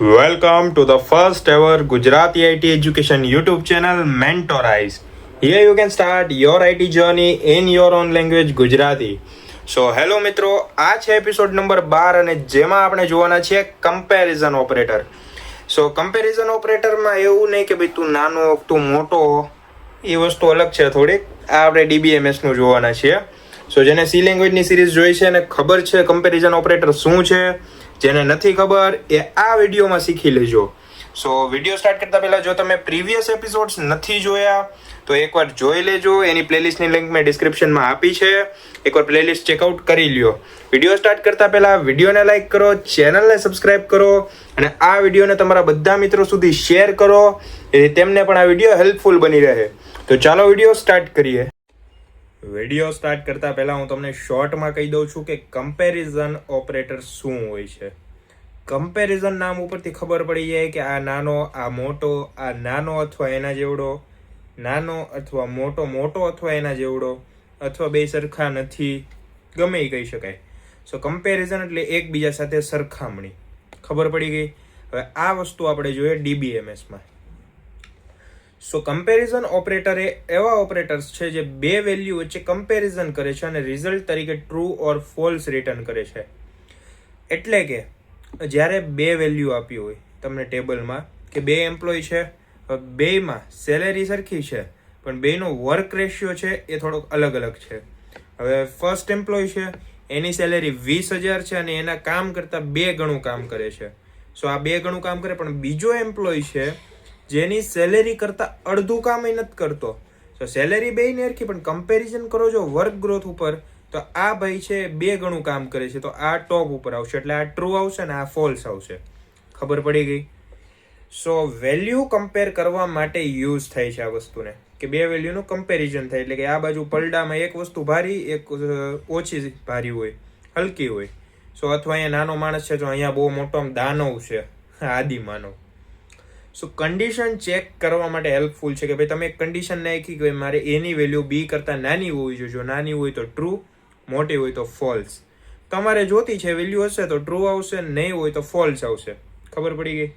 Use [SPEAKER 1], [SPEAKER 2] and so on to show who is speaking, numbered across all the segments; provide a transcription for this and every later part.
[SPEAKER 1] Welcome to the first ever Gujarati IT education YouTube channel Mentorize. Here you can start your IT journey in your own language Gujarati. So hello મિત્રો, આ છે episode number 12 અને જેમાં આપણે જોવાના છીએ comparison operator. સો comparison ઓપરેટરમાં એવું નહીં કે ભાઈ તું નાનો તું મોટો, એ વસ્તુ અલગ છે થોડીક. આ આપણે DBMS નું જોવાના છીએ. સો જેને સી લેંગ્વેજની સિરીઝ જોઈ છે અને ખબર છે કમ્પેરિઝન ઓપરેટર શું છે, જેને નથી ખબર એ આ વિડીયોમાં શીખી લેજો. સો વિડીયો સ્ટાર્ટ કરતા પહેલા જો તમે પ્રીવિયસ એપિસોડ્સ નથી જોયા તો એકવાર જોઈ લેજો. એની પ્લેલિસ્ટની લિંક મેં ડિસ્ક્રિપ્શનમાં આપી છે, એકવાર પ્લેલિસ્ટ ચેકઆઉટ કરી લ્યો. વિડીયો સ્ટાર્ટ કરતા પહેલા વિડીયોને લાઈક કરો, ચેનલને સબસ્ક્રાઇબ કરો અને આ વિડીયોને તમારા બધા મિત્રો સુધી શેર કરો, જેથી તેમને પણ આ વિડીયો હેલ્પફુલ બની રહે. તો ચાલો વિડીયો સ્ટાર્ટ કરીએ. વિડીયો સ્ટાર્ટ કરતા પહેલાં હું તમને શોર્ટમાં કહી દઉં છું કે કમ્પેરિઝન ઓપરેટર શું હોય છે. કમ્પેરિઝન નામ ઉપરથી ખબર પડી જાય કે આ નાનો, આ મોટો, આ નાનો અથવા એના જેવડો, નાનો અથવા મોટો, મોટો અથવા એના જેવડો, અથવા બે સરખા નથી, ગમે એ કહી શકાય. સો કમ્પેરિઝન એટલે એકબીજા સાથે સરખામણી. ખબર પડી ગઈ. હવે આ વસ્તુ આપણે જોઈએ DBMSમાં. સો કમ્પેરિઝન ઓપરેટર એ એવા ઓપરેટર્સ છે જે બે વેલ્યુ વચ્ચે કમ્પેરિઝન કરે છે અને રિઝલ્ટ તરીકે ટ્રુ ઓર ફોલ્સ રિટર્ન કરે છે. એટલે કે જ્યારે બે વેલ્યુ આપી હોય તમને ટેબલમાં કે બે એમ્પ્લોય છે, બેમાં સેલેરી સરખી છે પણ બેનો વર્ક રેશિયો છે એ થોડોક અલગ અલગ છે. હવે ફર્સ્ટ એમ્પ્લોય છે, એની સેલેરી 20,000 છે અને એના કામ કરતાં 2 ગણું કામ કરે છે. સો આ 2 ગણું કામ કરે, પણ બીજો એમ્પ્લોય છે જેની સેલેરી કરતાં અડધું કામ એ નથી કરતો. તો સેલેરી બેયની સરખી, પણ કમ્પેરિઝન કરો જો વર્ક ગ્રોથ ઉપર તો આ ભાઈ છે 2 ગણું કામ કરે છે, તો આ ટોપ ઉપર આવશે, એટલે આ ટ્રુ આવશે ને આ ફોલ્સ આવશે. ખબર પડી ગઈ. સો વેલ્યુ કમ્પેર કરવા માટે યુઝ થાય છે આ વસ્તુને, કે બે વેલ્યુનું કમ્પેરિઝન થાય. એટલે કે આ બાજુ પલડામાં એક વસ્તુ ભારી, એક ઓછી ભારી હોય, હલકી હોય. સો અથવા અહીંયા નાનો માણસ છે તો અહીંયા બહુ મોટો દાનવ છે, આદિ માનવ. સો કન્ડિશન ચેક કરવા માટે હેલ્પફુલ છે કે ભાઈ તમે એક કન્ડિશન નાખી કે મારે એની વેલ્યુ બી કરતાં નાની હોવી જોઈએ. જો નાની હોય તો ટ્રુ, મોટી હોય તો ફોલ્સ. તમારે જોતી છે વેલ્યુ હશે તો ટ્રુ આવશે, નહીં હોય તો ફોલ્સ આવશે. ખબર પડી ગઈ.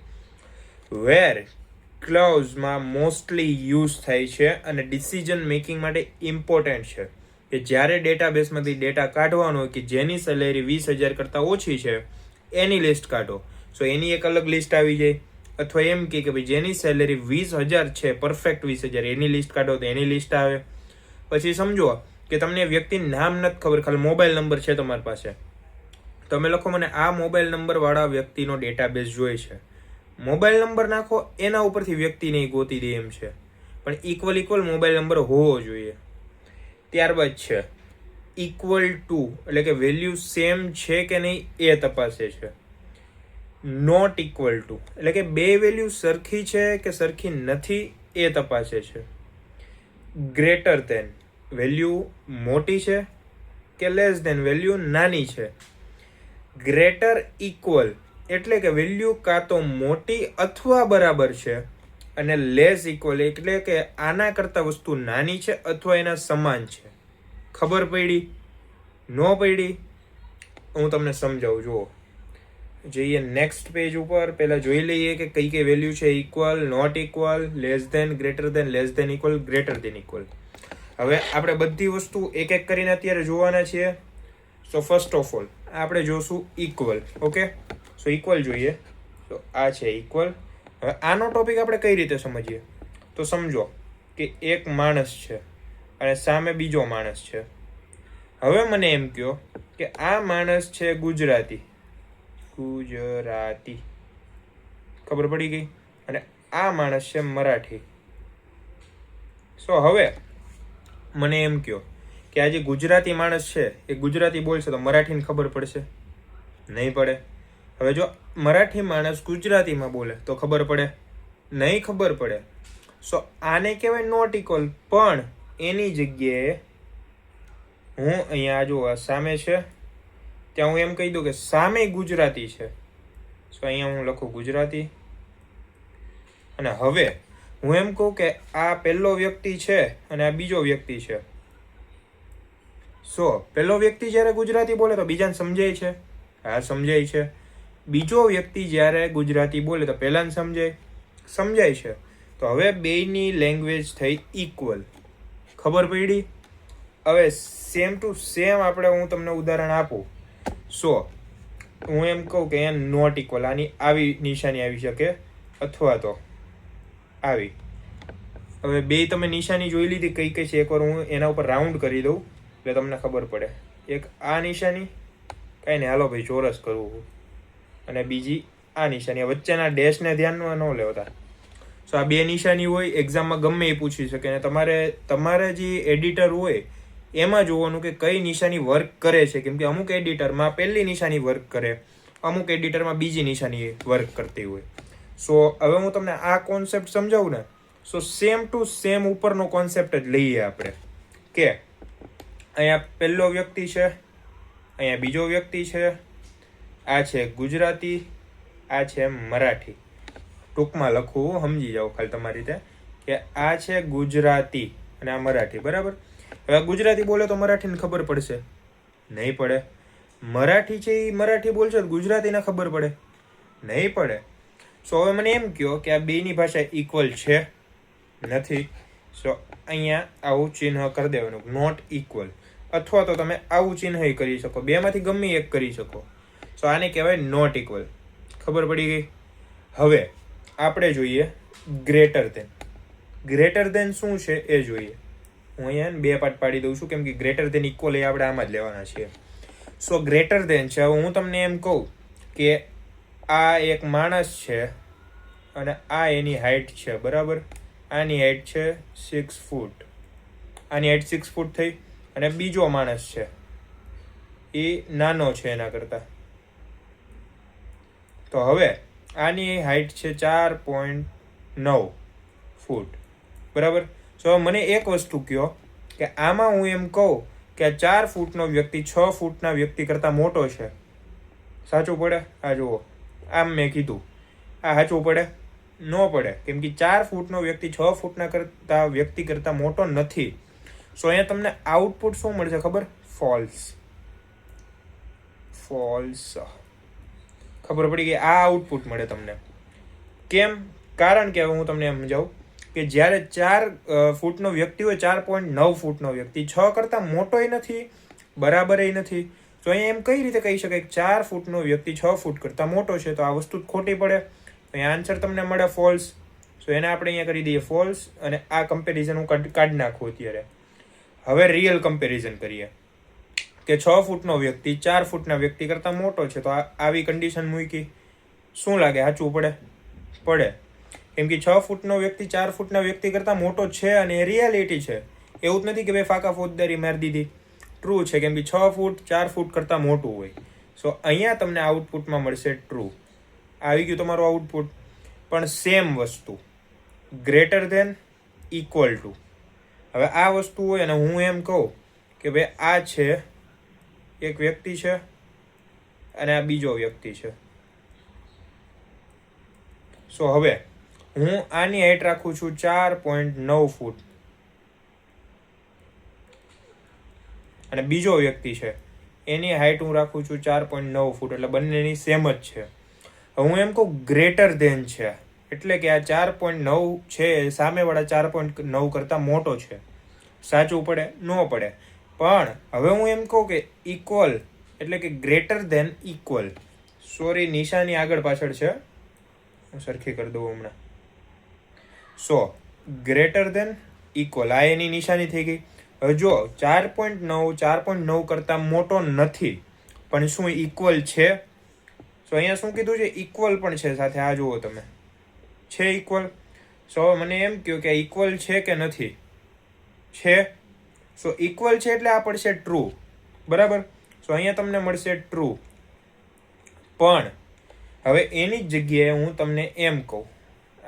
[SPEAKER 1] વેર ક્લોઝમાં મોસ્ટલી યુઝ થાય છે અને ડિસિઝન મેકિંગ માટે ઇમ્પોર્ટન્ટ છે. કે જ્યારે ડેટાબેઝમાંથી ડેટા કાઢવાનો હોય કે જેની સેલેરી 20,000 કરતાં ઓછી છે એની લિસ્ટ કાઢો. સો એની એક અલગ લિસ્ટ આવી જાય. અથવા એમ કે ભાઈ જેની સેલેરી 20,000 છે, પરફેક્ટ 20,000, એની લિસ્ટ કાઢો તો એની લિસ્ટ આવે. પછી સમજો કે તમને વ્યક્તિનું નામ નથી ખબર, ખાલી મોબાઈલ નંબર છે તમારી પાસે. તમે લખો મને આ મોબાઈલ નંબર વાળા વ્યક્તિનો ડેટાબેઝ જોઈએ છે. મોબાઈલ નંબર નાખો, એના ઉપરથી વ્યક્તિને ગોતી દે એમ છે, પણ ઇક્વલ મોબાઈલ નંબર હોવો જોઈએ. ત્યારબાદ છે ઇક્વલ ટુ, એટલે કે વેલ્યુ સેમ છે કે નહીં એ તપાસે છે. નોટ ઇક્વલ ટુ, એટલે કે બે વેલ્યુ સરખી છે કે સરખી નથી એ તપાસે છે. ગ્રેટર ધેન, વેલ્યુ મોટી છે કે લેસ ધેન, વેલ્યુ નાની છે. ગ્રેટર ઇક્વલ, એટલે કે વેલ્યુ કાં તો મોટી અથવા બરાબર છે, અને લેસ ઇક્વલ એટલે કે આના કરતાં વસ્તુ નાની છે અથવા એના સમાન છે. ખબર પડી? ન પડી? હું તમને સમજાવું. જુઓ, જઈએ નેક્સ્ટ પેજ ઉપર. પહેલાં જોઈ લઈએ કે કઈ કઈ વેલ્યુ છે. Equal, not equal, less than, greater than, less than equal, greater than equal. હવે આપણે બધી વસ્તુ એક એક કરીને અત્યારે જોવાના છીએ. સો ફર્સ્ટ ઓફ ઓલ આપણે જોશું ઇક્વલ. ઓકે, સો ઇક્વલ જોઈએ. તો આ છે ઇક્વલ. હવે આનો ટોપિક આપણે કઈ રીતે સમજીએ તો સમજો કે એક માણસ છે અને સામે બીજો માણસ છે. હવે મને એમ કહો કે આ માણસ છે ગુજરાતી. ખબર પડી ગઈ. અને આ માણસ છે મરાઠી. સો હવે મને એમ કહો કે આ જે ગુજરાતી માણસ છે એ ગુજરાતી બોલશે તો મરાઠીને ખબર પડશે? નહીં પડે. હવે જો મરાઠી માણસ ગુજરાતીમાં બોલે તો ખબર પડે? નહીં ખબર પડે. સો આને કહેવાય નોટ ઇક્વલ. પણ એની જગ્યાએ હું અહીંયા જો સામે છે ત્યાં હું એમ કહી દઉં કે સામે ગુજરાતી છે. સો અહીંયા હું લખું ગુજરાતી. અને હવે હું એમ કહું કે આ પહેલો વ્યક્તિ છે અને આ બીજો વ્યક્તિ છે. સો પહેલો વ્યક્તિ જ્યારે ગુજરાતી બોલે તો બીજાને સમજાય છે? હા, સમજાય છે. બીજો વ્યક્તિ જ્યારે ગુજરાતી બોલે તો પહેલાને સમજાય છે. તો હવે બેયની લેંગ્વેજ થઈ ઇક્વલ. ખબર પડી? હવે સેમ ટુ સેમ હું તમને ઉદાહરણ આપું. હું એમ કહું કે અહીંયા નોટ ઇક્વલ, આની આવી નિશાની આવી શકે અથવા તો આવી. હવે બે તમે નિશાની જોઈ લીધી કઈ કઈ છે, એકવાર હું એના ઉપર રાઉન્ડ કરી દઉં એટલે તમને ખબર પડે. એક આ નિશાની, કાંઈ નહીં, હાલો ભાઈ ચોરસ કરવું, અને બીજી આ નિશાની. વચ્ચેના ડેશને ધ્યાનમાં ન લેવતા. આ બે નિશાની હોય, એક્ઝામમાં ગમે એ પૂછી શકે. અને તમારે જે એડિટર હોય એમાં જોવાનું કે કઈ નિશાની વર્ક કરે છે, કેમ કે અમુક એડિટરમાં પહેલી નિશાની વર્ક કરે, અમુક એડિટરમાં બીજી નિશાની વર્ક કરતી હોય. હવે હું તમને આ કોન્સેપ્ટ સમજાવું ને, સેમ ટુ સેમ ઉપરનો કોન્સેપ્ટ જ લઈએ આપણે. કે અહીંયા પહેલો વ્યક્તિ છે, અહીંયા બીજો વ્યક્તિ છે, આ છે ગુજરાતી, આ છે મરાઠી. ટૂંકમાં લખવું, સમજી જાઓ ખાલી તમારી રીતે, કે આ છે ગુજરાતી અને આ મરાઠી. બરાબર? હવે ગુજરાતી બોલે તો મરાઠીને ખબર પડશે? નહીં પડે. મરાઠી છે એ મરાઠી બોલશે તો ગુજરાતીને ખબર પડે? નહીં પડે. હવે મને એમ કહો કે આ બેની ભાષા ઇક્વલ છે? નથી. અહીંયા આવું ચિહ્ન કરી દેવાનું, નોટ ઇક્વલ. અથવા તો તમે આવું ચિહ્ન કરી શકો, બેમાંથી ગમે એક કરી શકો. આને કહેવાય નોટ ઇક્વલ. ખબર પડી ગઈ? હવે આપણે જોઈએ ગ્રેટર દેન. ગ્રેટર દેન શું છે એ જોઈએ. હું અહીંયા બે પાર્ટ પાડી દઉં છું, કેમ કે ગ્રેટર દેન ઇક્વલ એ આપણે આમાં જ લેવાના છીએ. ગ્રેટર દેન છે. હવે હું તમને એમ કહું કે આ એક માણસ છે અને આ એની હાઈટ છે. બરાબર? આની હાઈટ છે 6 ફૂટ, આની હાઈટ 6 ફૂટ થઈ. અને બીજો માણસ છે એ નાનો છે એના કરતા. તો હવે આની હાઈટ છે 4.9 ફૂટ. બરાબર? મને એક વસ્તુ કહો કે આમાં હું એમ કહું કે 4 ફૂટનો વ્યક્તિ 6 ફૂટના વ્યક્તિ કરતા મોટો છે. સાચું પડે? આ જુઓ, આમ મેં કીધું, આ સાચું પડે? ન પડે, કેમ કે 4 ફૂટનો વ્યક્તિ 6 ફૂટના વ્યક્તિ કરતા મોટો નથી. અહીંયા તમને આઉટપુટ શું મળશે ખબર? ફોલ્સ. ખબર પડી ગઈ? આ આઉટપુટ મળે તમને. કેમ? કારણ કે હું તમને એમ સમજાવું કે જ્યારે 4 ફૂટનો વ્યક્તિ હોય, 4.9 ફૂટનો વ્યક્તિ 6 કરતા મોટોય નથી, બરાબરય નથી. અહીંયા એમ કઈ રીતે કહી શકાય કે 4 ફૂટનો વ્યક્તિ 6 ફૂટ કરતા મોટો છે? તો આ વસ્તુ ખોટી પડે. અહીંયા આન્સર તમને મળે ફોલ્સ. એને આપણે અહીંયા કરી દઈએ ફોલ્સ, અને આ કમ્પેરિઝન હું કાઢી નાખું અત્યારે. હવે રિયલ કમ્પેરિઝન કરીએ કે 6 ફૂટનો વ્યક્તિ 4 ફૂટના વ્યક્તિ કરતા મોટો છે. તો આવી કન્ડિશન મૂકી, શું લાગે? સાચું પડે? પડે. કેમ કે 6 ફૂટનો વ્યક્તિ 4 ફૂટના વ્યક્તિ કરતા મોટો છે, અને એ રિયાલિટી છે. એવું જ નથી કે ભાઈ ફાકા ફોજદારી મારી દીધી. ટ્રુ છે, કેમ કે 6 ફૂટ 4 ફૂટ કરતા મોટું હોય. અહીંયા તમને આઉટપુટમાં મળશે ટ્રુ. આવી ગયું તમારું આઉટપુટ. પણ સેમ વસ્તુ, ગ્રેટર ધેન, ઇક્વલ ટુ. હવે આ વસ્તુ હોય અને હું એમ કહું કે ભાઈ આ છે એક વ્યક્તિ છે અને આ બીજો વ્યક્તિ છે. હવે હું આની હાઈટ રાખું છું 4.9 ફૂટ અને બીજો વ્યક્તિ છે એની હાઈટ હું રાખું છું 4.9 ફૂટ, એટલે બંનેની સેમ જ છે. હું એમ કહું ગ્રેટર ધેન છે, એટલે કે આ 4.9 છે સામેવાળા 4.9 કરતા મોટો છે. સાચું પડે? ન પડે. પણ હવે હું એમ કહું કે ઇક્વલ, એટલે કે ગ્રેટર ધેન ઇક્વલ. સોરી, નિશાની આગળ પાછળ છે, હું સરખી કરી દઉં હમણાં. ગ્રેટર ધેન ઇક્વલ, આ એની નિશાની થઈ ગઈ. હવે જો 4.9 કરતા મોટો નથી, પણ શું ઇક્વલ છે? અહીંયા શું કીધું છે? ઇક્વલ પણ છે સાથે. આ જુઓ તમે, છે ઇક્વલ. મને એમ કહ્યું કે ઇક્વલ છે કે નથી? છે. ઇક્વલ છે એટલે આ પડશે ટ્રુ. બરાબર? અહીંયા તમને મળશે ટ્રુ. પણ હવે એની જ જગ્યાએ હું તમને એમ કહું,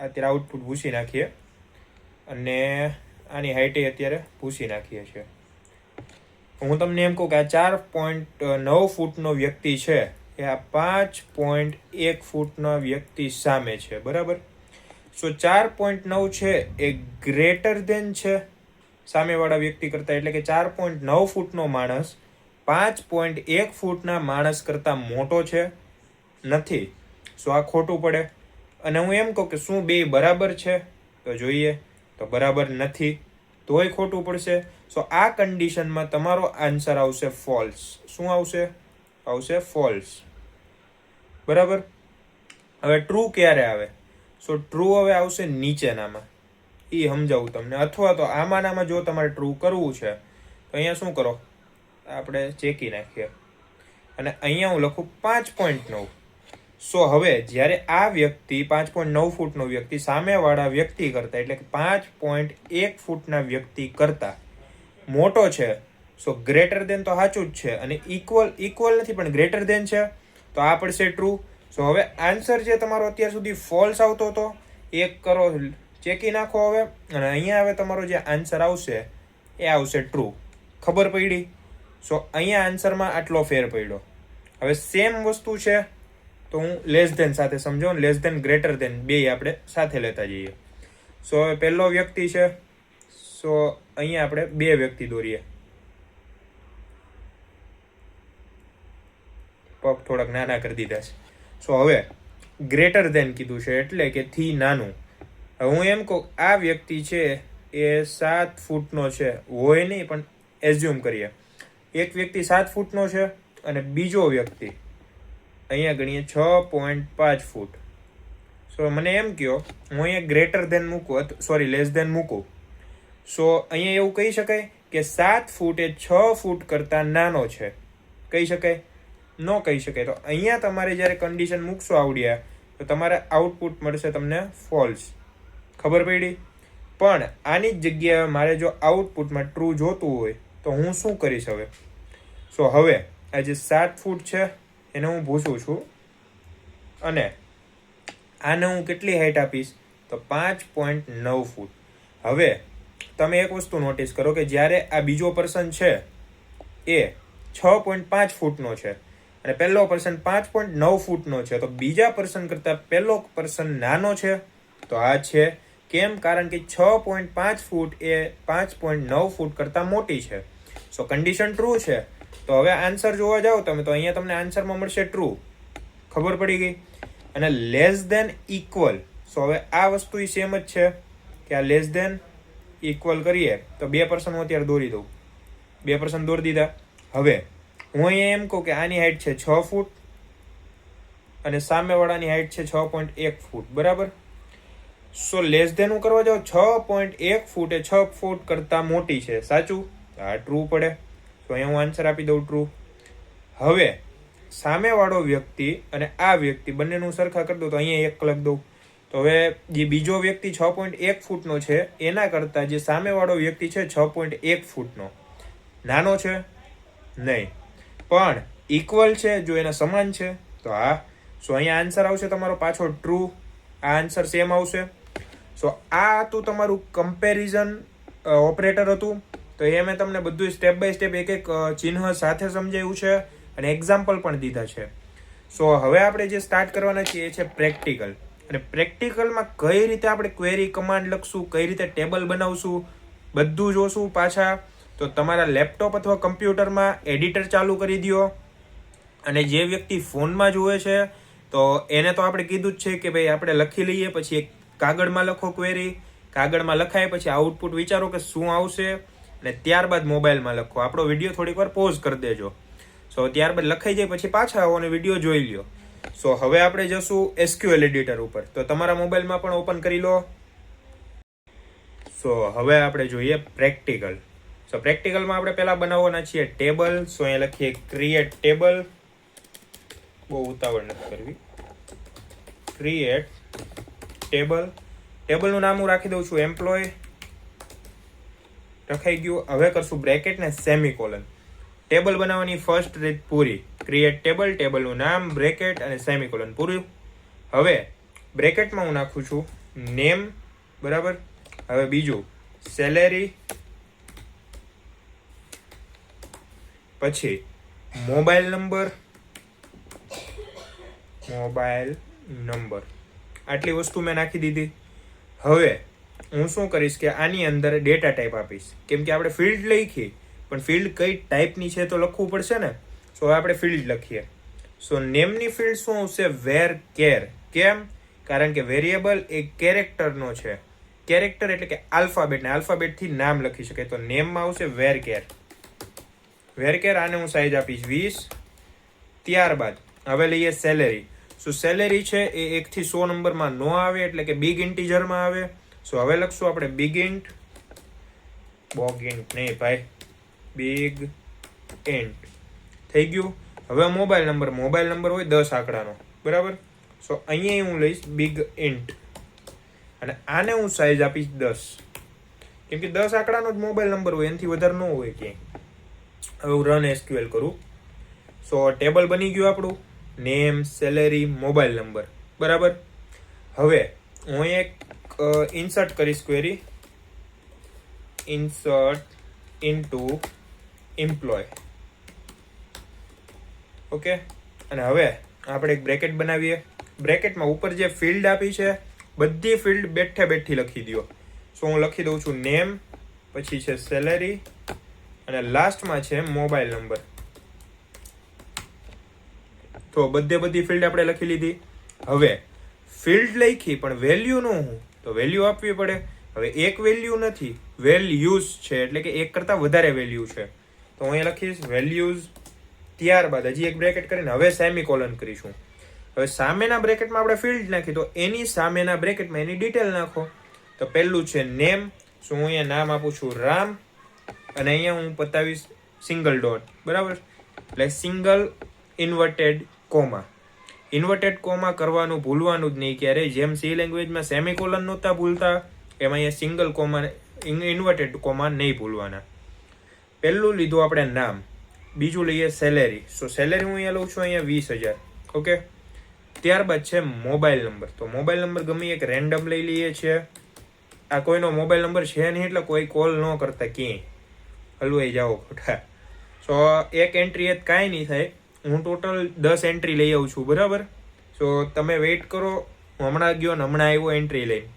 [SPEAKER 1] અત્યારે આઉટપુટ ભૂસી નાખીએ અને આની હાઈટે અત્યારે ભૂસી નાખીએ છીએ. હું તમને એમ કહું કે આ 4.9 ફૂટનો વ્યક્તિ છે એ આ 5.1 ફૂટના વ્યક્તિ સામે છે. બરાબર? 4.9 છે એ ગ્રેટર ધેન છે સામેવાળા વ્યક્તિ કરતા, એટલે કે 4.9 ફૂટનો માણસ 5.1 ફૂટના માણસ કરતા મોટો છે. નથી. સો આ ખોટું પડે. અને હું એમ કહું કે શું બે બરાબર છે, તો જોઈએ તો બરાબર નથી, તોય ખોટું પડશે. સો આ કન્ડિશનમાં તમારો આન્સર આવશે ફોલ્સ. શું આવશે? આવશે ફોલ્સ. બરાબર. હવે ટ્રુ ક્યારે આવે? સો ટ્રુ હવે આવશે નીચેનામાં, એ સમજાવું તમને. અથવા તો આમાંનામાં જો તમારે ટ્રુ કરવું છે તો અહીંયા શું કરો, આપણે ચેકી નાખીએ અને અહીંયા હું લખું 5.9. સો હવે જ્યારે આ વ્યક્તિ 5.9 ફૂટનો વ્યક્તિ સામેવાળા વ્યક્તિ કરતા, એટલે કે 5.1 ફૂટના વ્યક્તિ કરતા મોટો છે, સો ગ્રેટર દેન તો સાચું જ છે, અને ઇક્વલ નથી પણ ગ્રેટર દેન છે, તો આ પડશે ટ્રુ. સો હવે આન્સર જે તમારો અત્યાર સુધી ફોલ્સ આવતો હતો એક કરો, ચેકી નાખો હવે, અને અહીંયા હવે તમારો જે આન્સર આવશે એ આવશે ટ્રુ. ખબર પડી? સો અહીંયા આન્સરમાં આટલો ફેર પડ્યો. હવે સેમ વસ્તુ છે તો હું લેસ ધેન સાથે સમજો, લેસ ધેન ગ્રેટર ધેન બે આપણે સાથે લેતા જઈએ. સો હવે પહેલો વ્યક્તિ છે, સો અહીંયા આપણે બે વ્યક્તિ દોરીએ. પગ થોડાક નાના કરી દીધા છે. સો હવે ગ્રેટર ધેન કીધું છે એટલે કે થી નાનું. હવે હું એમ કહું આ વ્યક્તિ છે એ 7 ફૂટનો છે, હોય નહીં પણ એઝ્યુમ કરીએ. એક વ્યક્તિ 7 ફૂટનો છે અને બીજો વ્યક્તિ અહીંયા ગણીએ 6.5 ફૂટ. સો મને એમ કહો હું અહીંયા ગ્રેટર ધેન મૂકું, સોરી લેસ ધેન મૂકું. સો અહીંયા એવું કહી શકાય કે 7 ફૂટ એ 6 ફૂટ કરતાં નાનો છે? કહી શકાય? ન કહી શકાય. તો અહીંયા તમારે જ્યારે કન્ડિશન મૂકશો આવડ્યા તો તમારે આઉટપુટ મળશે તમને ફોલ્સ. ખબર પડી? પણ આની જ જગ્યાએ મારે જો આઉટપુટમાં ટ્રુ જોતું હોય તો હું શું કરીશ હવે? સો હવે આ જે 7 ફૂટ છે એને હું ભૂસું છું અને આને હું કેટલી હાઈટ આપીશ તો 5.9 ફૂટ. હવે તમે એક વસ્તુ નોટિસ કરો કે જ્યારે આ બીજો પર્સન છે એ 6.5 ફૂટનો છે અને પહેલો પર્સન 5.9 ફૂટનો છે, તો બીજા પર્સન કરતાં પહેલો પર્સન નાનો છે? તો આ છે. કેમ? કારણ કે 6.5 ફૂટ એ 5.9 ફૂટ કરતાં મોટી છે. સો કન્ડિશન ટ્રુ છે. તો હવે આન્સર જોવા જાઓ તમે તો અહીંયા તમને આન્સરમાં મળશે ટ્રુ. ખબર પડી ગઈ? અને લેસ ધેન ઇક્વલ, સો હવે આ વસ્તુ સેમ જ છે કે આ લેસ ધેન ઇક્વલ કરીએ તો બે પર્સન હું અત્યારે દોરી દઉં. બે પર્સન દોરી દીધા. હવે હું અહીંયા એમ કહું કે આની હાઈટ છે 6 ફૂટ અને સામેવાળાની હાઈટ છે 6.1 ફૂટ. બરાબર. સો લેસ ધેન હું કરવા જાઉં 6.1 ફૂટ એ 6 ફૂટ કરતાં મોટી છે. સાચું? આ ટ્રુ પડે. તો અહીંયા હું આન્સર આપી દઉં ટ્રુ. હવે સામેવાળો વ્યક્તિ અને આ વ્યક્તિ બંનેનું સરખા કરી દઉં તો અહીંયા 1 લખી દઉં. તો હવે જે બીજો વ્યક્તિ 6.1 ફૂટનો છે એના કરતાં જે સામેવાળો વ્યક્તિ છે 6.1 ફૂટનો નાનો છે? નહીં, પણ ઇક્વલ છે. જો એના સમાન છે તો હા. સો અહીંયા આન્સર આવશે તમારો પાછો ટ્રુ. આ આન્સર સેમ આવશે. સો આ હતું તમારું કમ્પેરિઝન ઓપરેટર હતું. તો એ મેં તમને બધું સ્ટેપ બાય સ્ટેપ એક એક ચિહ્ન સાથે સમજાવ્યું છે અને એક્ઝામ્પલ પણ દીધા છે. સો હવે આપણે જે સ્ટાર્ટ કરવાના છીએ એ છે પ્રેક્ટિકલ. અને પ્રેક્ટિકલમાં કઈ રીતે આપણે ક્વેરી કમાન્ડ લખશું, કઈ રીતે ટેબલ બનાવશું, બધું જોશું પાછા. તો તમારા લેપટોપ અથવા કમ્પ્યુટરમાં એડિટર ચાલુ કરી દો. અને જે વ્યક્તિ ફોનમાં જુએ છે તો એને તો આપણે કીધું જ છે કે ભાઈ આપણે લખી લઈએ, પછી એક કાગળમાં લખો ક્વેરી. કાગળમાં લખાય પછી આઉટપુટ વિચારો કે શું આવશે અને ત્યારબાદ મોબાઈલમાં લખો. આપણો વિડીયો થોડીક વાર પોઝ કરી દેજો. સો ત્યારબાદ લખાઈ જાય પછી પાછા આવો અને વિડીયો જોઈ લ્યો. સો હવે આપણે જશું SQL એડિટર ઉપર. તો તમારા મોબાઈલમાં પણ ઓપન કરી લો. સો હવે આપણે જોઈએ પ્રેક્ટિકલ. સો પ્રેક્ટિકલમાં આપણે પહેલા બનાવવાના છીએ ટેબલ. સો અહીંયા લખીએ ક્રિએટ ટેબલ. બહુ ઉતાવળ નથી કરવી. Create table. ટેબલનું નામ હું રાખી દઉં છું એમ્પ્લોય. લખાઈ ગયું. હવે કરશું બ્રેકેટ ને સેમિકોલન. ટેબલ બનાવવાની ફર્સ્ટ રીત પૂરી. ક્રિએટ ટેબલ, ટેબલનું નામ, બ્રેકેટ અને સેમિકોલન પૂરું. હવે બ્રેકેટમાં હું નાખું છું નેમ. બરાબર. હવે બીજું સેલેરી, પછી મોબાઈલ નંબર. આટલી વસ્તુ મેં નાખી દીધી. હવે હું શું કરીશ કે આની અંદર ડેટા ટાઈપ આપીશ. કેમ કે આપણે ફિલ્ડ લખી પણ ફિલ્ડ કઈ ટાઈપની છે તો લખવું પડશે ને. સો આપણે ફિલ્ડ લખીએ. સો નેમની ફિલ્ડ શું આવશે? વેર કેર. કેમ? કારણ કે વેરિયેબલ એ કેરેક્ટરનો છે. કેરેક્ટર એટલે કે આલ્ફાબેટ, ને આલ્ફાબેટથી નામ લખી શકાય. તો નેમમાં આવશે વેર કેર. વેર કેર, આને હું સાઈઝ આપીશ 20. ત્યારબાદ હવે લઈએ સેલેરી. સો સેલેરી છે એ 1 થી 100 નંબરમાં નો આવે, એટલે કે બિગ ઇન્ટીજરમાં આવે. સો હવે લખશું આપણે બિગ ઇન્ટ, બોગ ઇન્ટ નહીં ભાઈ, બિગ ઇન્ટ. થઈ ગયું. હવે મોબાઈલ નંબર હોય 10 આંકડાનો, બરાબર. સો અહીંયા હું લઈશ બિગ ઇન્ટ, અને આને હું સાઈઝ આપીશ 10, કેમ કે 10 આંકડાનો જ મોબાઈલ નંબર હોય, એનાથી વધારે ન હોય ક્યાંય. હવે હું રન એસક્યુએલ કરું. સો ટેબલ બની ગયું આપણું, નેમ, સેલેરી, મોબાઈલ નંબર, બરાબર. હવે હું એક ઇન્સર્ટ કરીશ query, insert into employee. Okay, અને હવે આપણે એક બ્રેકેટ બનાવીએ. બ્રેકેટમાં ઉપર જે ફિલ્ડ આપી છે બધી ફિલ્ડ બેઠી લખી દો. સો હું લખી દઉં છું નેમ, પછી છે સેલેરી, અને લાસ્ટમાં છે મોબાઈલ નંબર. તો બધી ફિલ્ડ આપણે લખી લીધી. હવે ફિલ્ડ લખી પણ વેલ્યુ નું હું, તો વેલ્યુ આપવી પડે. હવે એક વેલ્યુ નથી, વેલ્યુઝ છે, એટલે કે એક કરતા વધારે વેલ્યુ છે. તો હું અહીંયા લખીશ વેલ્યુઝ. ત્યારબાદ હજી એક બ્રેકેટ કરીને હવે સેમિકોલન કરીશું. હવે સામેના બ્રેકેટમાં આપણે ફિલ્ડ નાખી, તો એની સામેના બ્રેકેટમાં એની ડિટેલ નાખો. તો પહેલું છે નેમ. સો હું અહીંયા નામ આપું છું રામ, અને અહીંયા હું પતાવીશ સિંગલ ડોટ, બરાબર. એટલે single inverted comma. Inverted comma કરવાનું ભૂલવાનું જ નહીં ક્યારેય. જેમ સી લેંગ્વેજમાં સેમિકોલન નહોતા ભૂલતા, એમાં અહીંયા સિંગલ કોમા, ઇન્વર્ટેડ કોમા નહીં ભૂલવાના. પહેલું લીધું આપણે નામ, બીજું લઈએ સેલેરી. સો સેલેરી હું અહીંયા લઉં છું અહીંયા 20,000. ઓકે, ત્યારબાદ છે મોબાઈલ નંબર. તો મોબાઈલ નંબર ગમે એક રેન્ડમ લઈ લઈએ છીએ. આ કોઈનો મોબાઈલ નંબર છે નહીં, એટલે કોઈ કોલ ન કરતા ક્યાંય, હલવાઈ જાઓ ખોટા. સો એક એન્ટ્રી એ કાંઈ નહીં થાય. હું ટોટલ 10 એન્ટ્રી લઈ આવું છું, બરાબર. સો તમે વેઇટ કરો, હું હમણાં ગયો ને હમણાં આવ્યો એન્ટ્રી લઈને.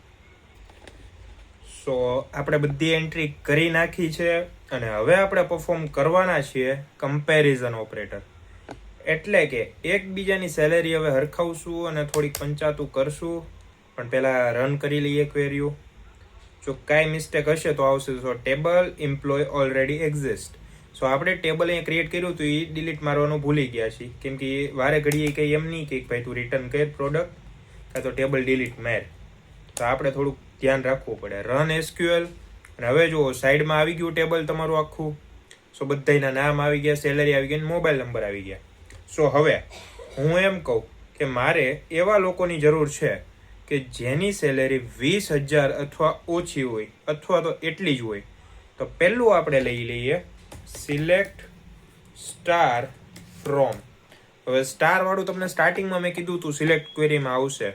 [SPEAKER 1] સો આપણે બધી એન્ટ્રી કરી નાખી છે, અને હવે આપણે પરફોર્મ કરવાના છીએ કમ્પેરિઝન ઓપરેટર. એટલે કે એકબીજાની સેલેરી હવે હરખાવશું અને થોડીક પંચાતું કરશું. પણ પહેલાં રન કરી લઈએ ક્વેરીઓ. જો કાંઈ મિસ્ટેક હશે તો આવશે સો ટેબલ એમ્પ્લોય ઓલરેડી એક્ઝિસ્ટ. સો આપણે ટેબલ અહીંયા ક્રિએટ કર્યું હતું, એ ડિલીટ મારવાનું ભૂલી ગયા છીએ, કેમ કે વારે ઘડીએ કંઈ એમ નહીં કે ભાઈ તું રિટર્ન કર પ્રોડક્ટ, કાં તો ટેબલ ડિલીટ માર. તો આપણે થોડુંક ધ્યાન રાખવું પડે. રન એસક્યુએલ, અને હવે જુઓ સાઈડમાં આવી ગયું ટેબલ તમારું આખું. સો બધાના નામ આવી ગયા, સેલેરી આવી ગઈ, મોબાઈલ નંબર આવી ગયા. સો હવે હું એમ કહું કે મારે એવા લોકોની જરૂર છે કે જેની સેલેરી 20,000 અથવા ઓછી હોય, અથવા તો એટલી જ હોય. તો પહેલું આપણે લઈ લઈએ સિલેક્ટ સ્ટાર ફ્રોમ. હવે સ્ટાર વાળું તમને સ્ટાર્ટિંગમાં મેં કીધું તું સિલેક્ટ ક્વેરીમાં આવશે,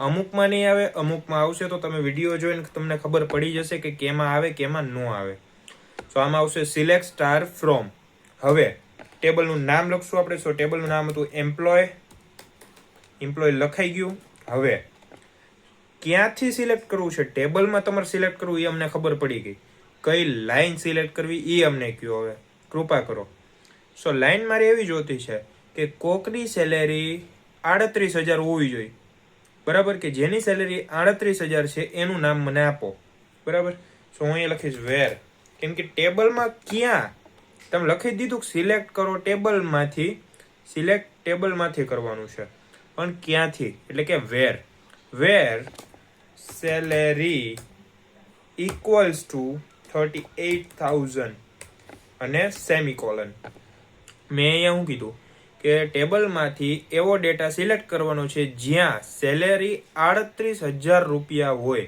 [SPEAKER 1] અમુકમાં નહીં આવે, અમુકમાં આવશે. તો તમે વિડીયો જોઈને તમને ખબર પડી જશે કે કેમાં આવે કેમાં ન આવે. તો આમાં આવશે સિલેક્ટ સ્ટાર ફ્રોમ. હવે ટેબલનું નામ લખશું આપણે. સો ટેબલનું નામ હતું એમ્પ્લોય. એમ્પ્લોય લખાઈ ગયું. હવે ક્યાંથી સિલેક્ટ કરવું છે, ટેબલમાં તમારે સિલેક્ટ કરવું એ અમને ખબર પડી ગઈ. કઈ લાઈન સિલેક્ટ કરવી એ અમને કહો. હવે કૃપા કરો. સો લાઈન મારી એવી જોતી છે કે કોકની સેલેરી 38,000 હોવી જોઈએ, બરાબર. કે જેની સેલેરી 38,000 છે એનું નામ મને આપો, બરાબર. સો હું અહીંયા લખીશ વેર, કેમ કે ટેબલમાં ક્યાં તમે લખી દીધું સિલેક્ટ કરો ટેબલમાંથી, સિલેક્ટ ટેબલમાંથી કરવાનું છે, પણ ક્યાંથી, એટલે કે વેર. વેર સેલેરી ઇક્વલ્સ ટુ 38,000 અને સેમિકોલન. મેં અહીંયા શું કીધું કે ટેબલમાંથી એવો ડેટા સિલેક્ટ કરવાનો છે જ્યાં સેલેરી 38,000 રૂપિયા હોય.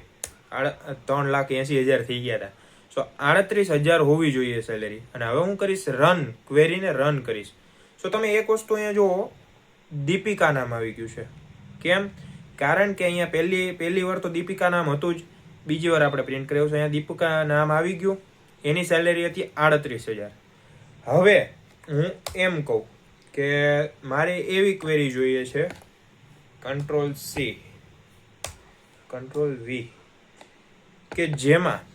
[SPEAKER 1] 3,80,000 થઈ ગયા હતા. સો 38,000 હોવી જોઈએ સેલેરી. અને હવે હું કરીશ રન, ક્વેરીને રન કરીશ. સો તમે એક વસ્તુ અહીંયા જુઓ, દીપિકા નામ આવી ગયું છે. કેમ? કારણ કે અહીંયા પહેલી વાર તો દીપિકા નામ હતું જ, બીજી વાર આપણે પ્રિન્ટ કર્યું છે. અહીંયા દીપિકા નામ આવી ગયું, એની સેલેરી હતી 38,000. હવે હું એમ કહું કે મારે એવી ક્વેરી જોઈએ છે, Ctrl+C Ctrl+V, કે જેમાં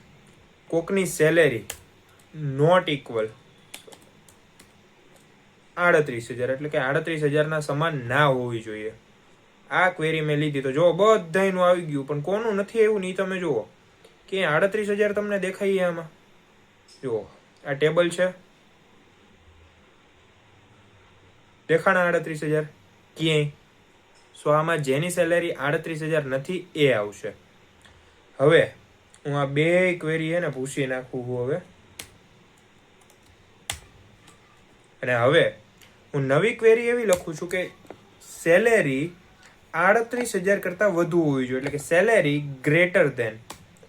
[SPEAKER 1] કોકની સેલેરી નોટ ઇક્વલ 38,000, એટલે કે 38,000 સમાન ના હોવી જોઈએ. આ ક્વેરી મેં લીધી તો જો બધાયનું આવી ગયું, પણ કોનું નથી આવ્યું નહીં તમે જુઓ કે 38,000 તમને દેખાય. આમાં જુઓ આ ટેબલ છે, દેખાણા 38,000 ક્યાંય? સો આમાં જેની સેલેરી 38,000 નથી એ આવશે. હવે હું આ બે ક્વેરી એને પૂછી નાખું હવે, અને હવે હું નવી ક્વેરી એવી લખું છું કે સેલેરી 38,000 કરતાં વધુ હોવી જોઈએ, એટલે કે સેલેરી ગ્રેટર દેન.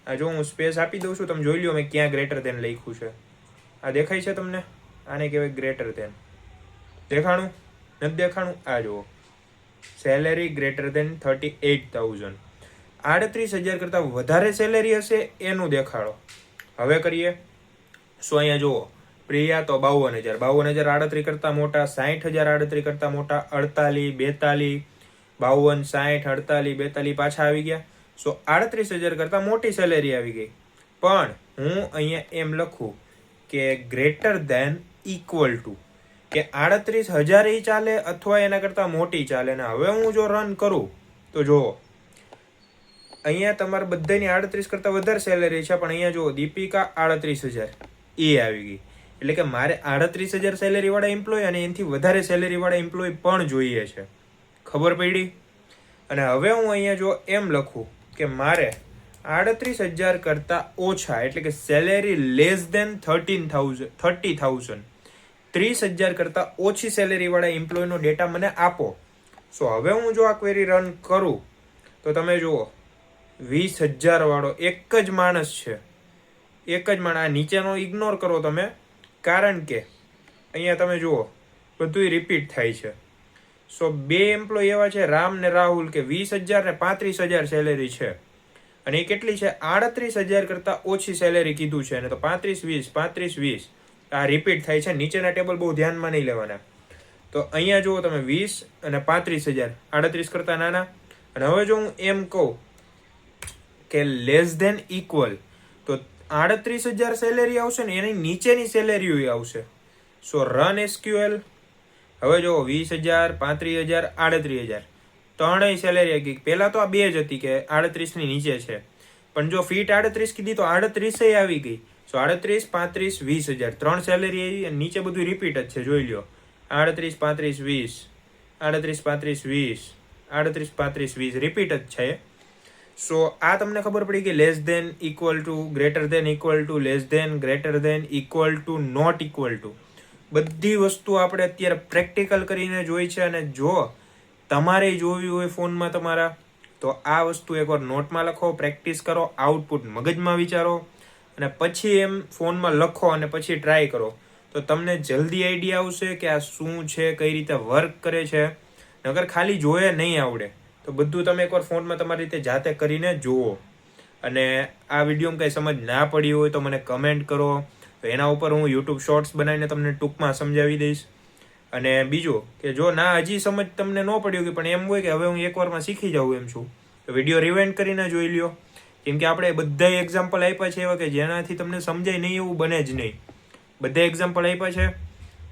[SPEAKER 1] આ જો હું સ્પેસ આપી દઉં છું, તમે જોઈ લો મેં ક્યાં ગ્રેટર દેન લખ્યું છે. આ દેખાય છે તમને? આને કહેવાય ગ્રેટર દેન. દેખાણું? નથી દેખાણું? આ જુઓ, સેલેરી ગ્રેટર દેન 38,000. 38,000 કરતાં વધારે સેલેરી હશે એનું દેખાડો. હવે કરીએ. સો અહીંયા જુઓ, પ્રિયા તો 52,000, 52,000 38 કરતાં મોટા, 60,000 38 કરતાં મોટા, 48, 42, 52, 60, 48, 42 પાછા આવી ગયા. સો 38,000 કરતાં મોટી સેલેરી આવી ગઈ. પણ હું અહીંયા એમ લખું કે ગ્રેટર દેન ઇક્વલ ટુ, કે 38,000 ચાલે અથવા એના કરતાં મોટી ચાલે. ને હવે હું જો રન કરું તો જુઓ અહીંયા તમારે બધાની 38 કરતાં વધારે સેલેરી છે, પણ અહીંયા જુઓ દીપિકા 38,000 એ આવી ગઈ. એટલે કે મારે 38,000 સેલેરી વાળા એમ્પ્લોય અને એનાથી વધારે સેલેરી વાળા એમ્પ્લોય પણ જોઈએ છે. ખબર પડી? અને હવે હું અહીંયા જો એમ લખું કે મારે 38,000 કરતાં ઓછા, એટલે કે સેલેરી લેસ દેન 30,000, 30,000 કરતાં ઓછી સેલેરી વાળા એમ્પ્લોયનો ડેટા મને આપો. સો હવે હું જો આ ક્વેરી રન કરું તો તમે જુઓ 20,000 વાળો એક જ માણસ છે, એક જ માણસ. આ નીચેનો ઇગ્નોર કરો તમે, કારણ કે અહીંયા તમે જુઓ બધું રિપીટ થાય છે. સો બે એમ્પ્લોય એવા છે, રામ ને રાહુલ, કે 20,000 ને 35,000 સેલેરી છે, અને એ કેટલી છે? 38,000 કરતાં ઓછી સેલેરી કીધું છે. અને તો 35, 20, 35, 20 આ રિપીટ થાય છે. નીચેના ટેબલ બહુ ધ્યાનમાં નહીં લેવાના. તો અહીંયા જુઓ તમે 20 અને 35,000 38 કરતાં નાના. અને હવે જો હું એમ કહું કે લેસ દેન ઇક્વલ, તો 38,000 સેલેરી આવશે ને એની નીચેની સેલેરીઓ આવશે. સો રન એસક્યુએલ. હવે જો 20,000, 35,000, 38,000 ત્રણેય સેલેરી આવી ગઈ. પહેલા તો આ બે જ હતી કે 38 ની નીચે છે, પણ જો ફીટ 38 કીધી તો 38 આવી ગઈ. સો 38, 35, 20,000 ત્રણ સેલેરી આવી, અને નીચે બધું રિપીટ જ છે. જોઈ લો 38, 35, 20, 38, 35, 20, 38, 35, 20 રિપીટ જ છે. સો આ તમને ખબર પડી કે less than equal to, greater than equal to, less than, greater than, equal to, not equal to, બધી વસ્તુ આપણે અત્યારે પ્રેક્ટિકલ કરીને જોઈ છે. અને જો તમારે જોવી હોય ફોનમાં તમારા, તો આ વસ્તુ એકવાર નોટમાં લખો, પ્રેક્ટિસ કરો, આઉટપુટ મગજમાં વિચારો, અને પછી એમ ફોનમાં લખો અને પછી ટ્રાય કરો, તો તમને જલ્દી આઈડિયા આવશે કે આ શું છે, કઈ રીતે વર્ક કરે છે. નકર ખાલી જોઈએ નહીં આવડે તો બધું તમે એકવાર ફોનમાં તમારી રીતે જાતે કરીને જુઓ. અને આ વિડીયોમાં કંઈ સમજ ના પડી હોય તો મને કમેન્ટ કરો, તો એના ઉપર હું યુટ્યુબ શોર્ટ્સ બનાવીને તમને ટૂંકમાં સમજાવી દઈશ. અને બીજું કે જો ના હજી સમજ તમને ન પડી હોય, પણ એમ હોય કે હવે હું એકવારમાં શીખી જાઉં એમ છું, તો વિડીયો રિવાઇન્ડ કરીને જોઈ લ્યો. કેમ કે આપણે બધા એક્ઝામ્પલ આપ્યા છે એવા કે જેનાથી તમને સમજાય નહીં એવું બને જ નહીં. બધા એક્ઝામ્પલ આપ્યા છે,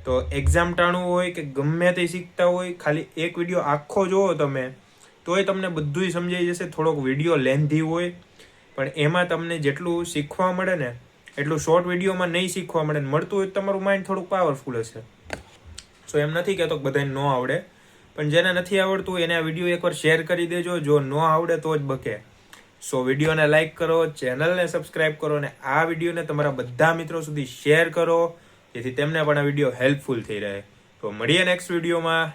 [SPEAKER 1] તો એક્ઝામ ટાણું હોય કે ગમે તે શીખતા હોય, ખાલી એક વિડીયો આખો જોવો તમે તોય તમને બધું સમજાઈ જશે. થોડોક વિડીયો લેન્ધી હોય, પણ એમાં તમને જેટલું શીખવા મળે ને એટલું શોર્ટ વિડીયોમાં નહીં શીખવા મળે. મળતું હોય તમારું માઇન્ડ થોડુંક પાવરફુલ હશે. સો એમ નથી કહેતો કે બધાને ન આવડે, પણ જેને નથી આવડતું એને આ વિડીયો એકવાર શેર કરી દેજો. જો ન આવડે તો જ બકે. સો વિડીયોને લાઇક કરો, ચેનલને સબસ્ક્રાઇબ કરો, અને આ વિડીયોને તમારા બધા મિત્રો સુધી શેર કરો, જેથી તેમને પણ આ વિડીયો હેલ્પફુલ થઈ રહે. તો મળીએ નેક્સ્ટ વિડીયોમાં.